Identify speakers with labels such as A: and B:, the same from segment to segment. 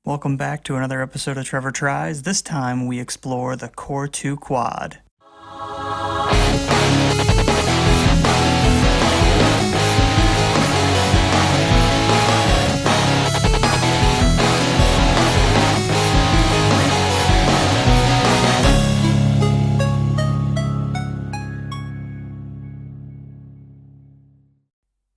A: Welcome back to another episode of Trevor Tries. This time we explore the Core 2 Quad.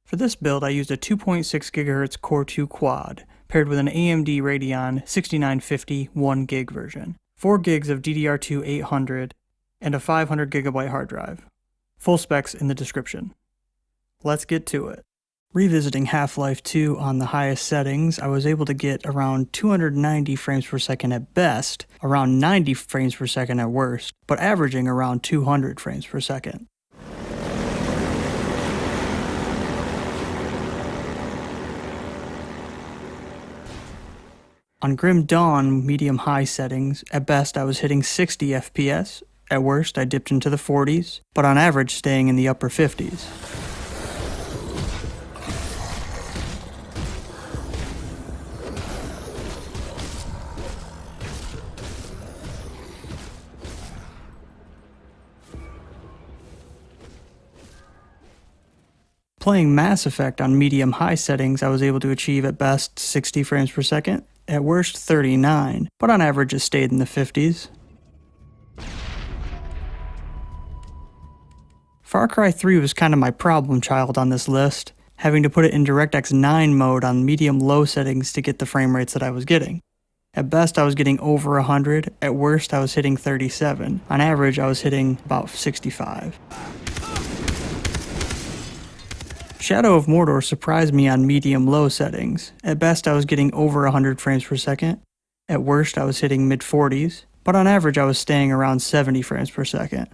A: For this build, I used a 2.6 GHz Core 2 Quad, paired with an AMD Radeon 6950 1GB version, 4 gigs of DDR2 800, and a 500GB hard drive. Full specs in the description. Let's get to it. Revisiting Half-Life 2 on the highest settings, I was able to get around 290 frames per second at best, around 90 frames per second at worst, but averaging around 200 frames per second. On Grim Dawn medium-high settings, at best I was hitting 60 FPS, at worst I dipped into the 40s, but on average staying in the upper 50s. Playing Mass Effect on medium-high settings, I was able to achieve at best 60 frames per second, at worst 39, but on average it stayed in the 50s. Far Cry 3 was kind of my problem child on this list, having to put it in DirectX 9 mode on medium-low settings to get the frame rates that I was getting. At best I was getting over 100, at worst I was hitting 37, on average I was hitting about 65. Shadow of Mordor surprised me on medium-low settings. At best I was getting over 100 frames per second, at worst I was hitting mid-40s, but on average I was staying around 70 frames per second.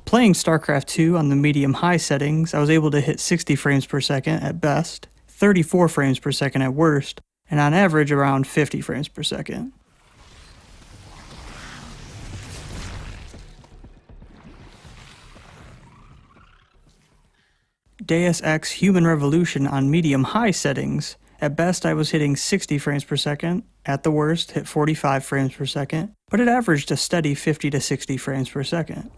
A: Playing StarCraft 2 on the medium-high settings, I was able to hit 60 frames per second at best, 34 frames per second at worst, and on average around 50 frames per second. Deus Ex Human Revolution on medium-high settings, at best I was hitting 60 frames per second, at the worst hit 45 frames per second, but it averaged a steady 50 to 60 frames per second.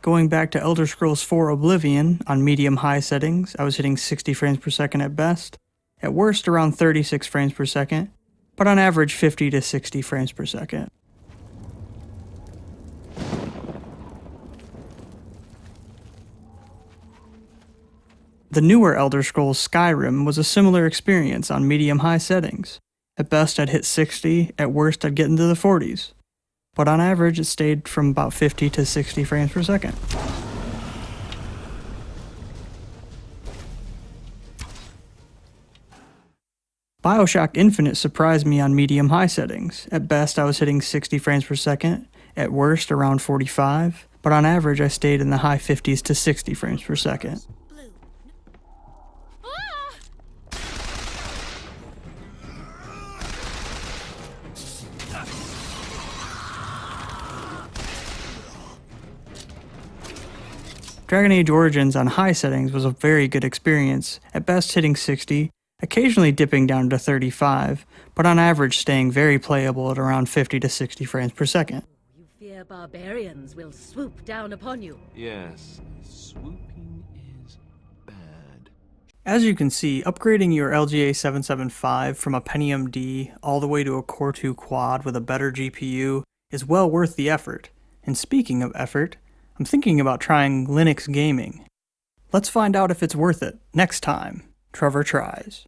A: Going back to Elder Scrolls 4 Oblivion, on medium-high settings, I was hitting 60 frames per second at best, at worst around 36 frames per second, but on average 50 to 60 frames per second. The newer Elder Scrolls Skyrim was a similar experience on medium-high settings. At best I'd hit 60, at worst I'd get into the 40s, but on average it stayed from about 50 to 60 frames per second. BioShock Infinite surprised me on medium-high settings. At best I was hitting 60 frames per second, at worst around 45, but on average I stayed in the high 50s to 60 frames per second. Dragon Age Origins on high settings was a very good experience, at best hitting 60, occasionally dipping down to 35, but on average staying very playable at around 50 to 60 frames per second.
B: You fear barbarians will swoop down upon you.
C: Yes, swooping is bad.
A: As you can see, upgrading your LGA 775 from a Pentium D all the way to a Core 2 Quad with a better GPU is well worth the effort. And speaking of effort, I'm thinking about trying Linux gaming. Let's find out if it's worth it next time Trevor Tries.